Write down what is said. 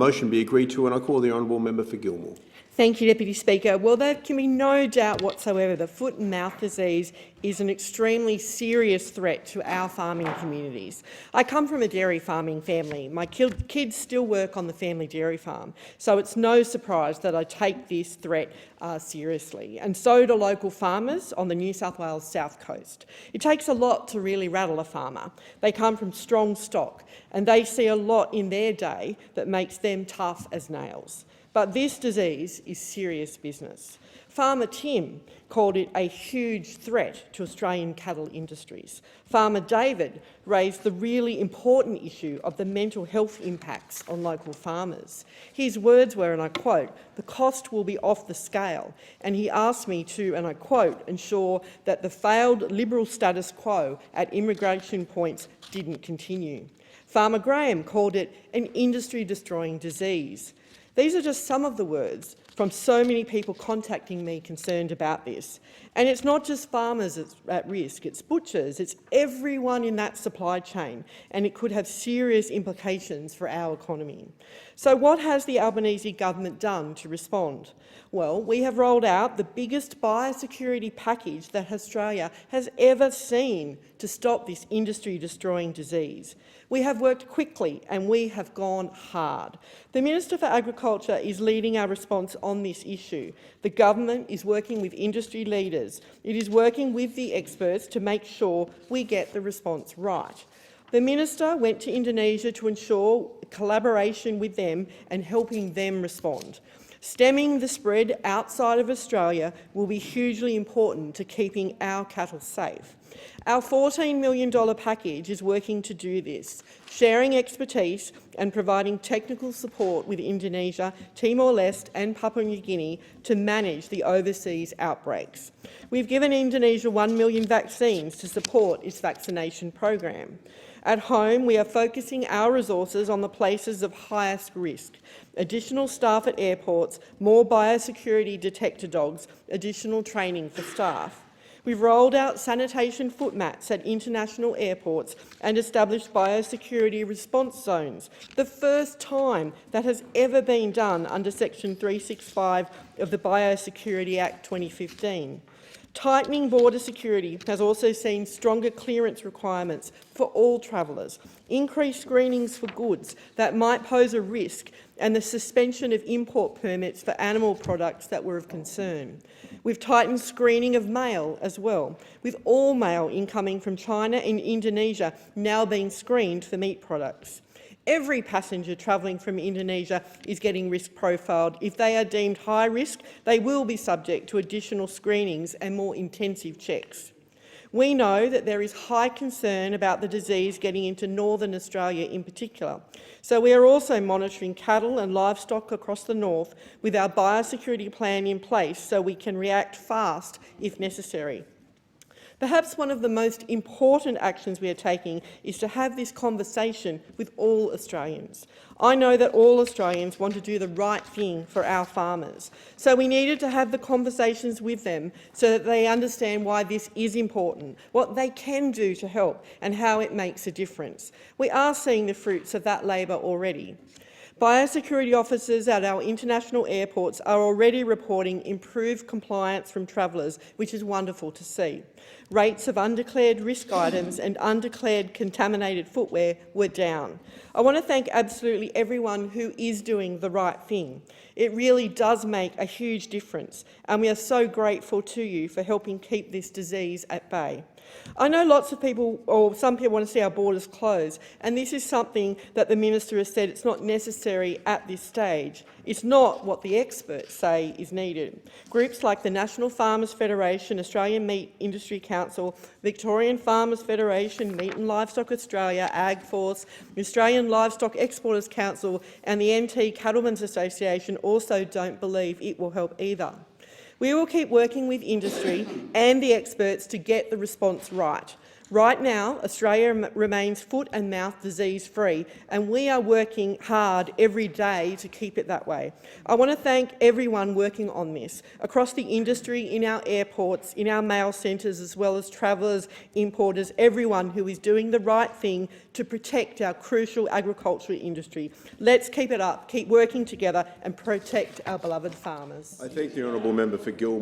motion be agreed to, and I call the honourable member for Gilmore. Thank you, Deputy Speaker. Well, there can be no doubt whatsoever that foot and mouth disease is an extremely serious threat to our farming communities. I come from a dairy farming family. My kids still work on the family dairy farm, so it's no surprise that I take this threat seriously, and so do local farmers on the New South Wales South Coast. It takes a lot to really rattle a farmer. They come from strong stock, and they see a lot in their day that makes them tough as nails. But this disease is serious business. Farmer Tim called it a huge threat to Australian cattle industries. Farmer David raised the really important issue of the mental health impacts on local farmers. His words were, and I quote, "The cost will be off the scale," and he asked me to, and I quote, "ensure that the failed Liberal status quo at immigration points didn't continue." Farmer Graham called it an industry-destroying disease. These are just some of the words from so many people contacting me concerned about this. And it's not just farmers at risk, it's butchers, it's everyone in that supply chain, and it could have serious implications for our economy. So what has the Albanese government done to respond? Well, we have rolled out the biggest biosecurity package that Australia has ever seen to stop this industry-destroying disease. We have worked quickly and we have gone hard. The Minister for Agriculture is leading our response on this issue. The government is working with industry leaders. It is working with the experts to make sure we get the response right. The Minister went to Indonesia to ensure collaboration with them and helping them respond. Stemming the spread outside of Australia will be hugely important to keeping our cattle safe. Our $14 million package is working to do this, sharing expertise and providing technical support with Indonesia, Timor-Leste and Papua New Guinea to manage the overseas outbreaks. We've given Indonesia 1 million vaccines to support its vaccination program. At home, we are focusing our resources on the places of highest risk: additional staff at airports, more biosecurity detector dogs, additional training for staff. We've rolled out sanitation foot mats at international airports and established biosecurity response zones, the first time that has ever been done under Section 365 of the Biosecurity Act 2015. Tightening border security has also seen stronger clearance requirements for all travellers, increased screenings for goods that might pose a risk, and the suspension of import permits for animal products that were of concern. We've tightened screening of mail as well, with all mail incoming from China and Indonesia now being screened for meat products. Every passenger travelling from Indonesia is getting risk profiled. If they are deemed high risk, they will be subject to additional screenings and more intensive checks. We know that there is high concern about the disease getting into northern Australia in particular, so we are also monitoring cattle and livestock across the north with our biosecurity plan in place so we can react fast if necessary. Perhaps one of the most important actions we are taking is to have this conversation with all Australians. I know that all Australians want to do the right thing for our farmers, so we needed to have the conversations with them so that they understand why this is important, what they can do to help and how it makes a difference. We are seeing the fruits of that labour already. Biosecurity officers at our international airports are already reporting improved compliance from travellers, which is wonderful to see. Rates of undeclared risk items and undeclared contaminated footwear were down. I want to thank absolutely everyone who is doing the right thing. It really does make a huge difference, and we are so grateful to you for helping keep this disease at bay. I know lots of people, or some people, want to see our borders closed, and this is something that the Minister has said it's not necessary at this stage. It's not what the experts say is needed. Groups like the National Farmers Federation, Australian Meat Industry Council, Victorian Farmers Federation, Meat and Livestock Australia, AgForce, Australian Livestock Exporters Council and the NT Cattlemen's Association also don't believe it will help either. We will keep working with industry and the experts to get the response right. Right now, Australia remains foot and mouth disease free, and we are working hard every day to keep it that way. I want to thank everyone working on this, across the industry, in our airports, in our mail centres, as well as travellers, importers, everyone who is doing the right thing to protect our crucial agricultural industry. Let's keep it up, keep working together and protect our beloved farmers. I thank the honourable member for Gilmore.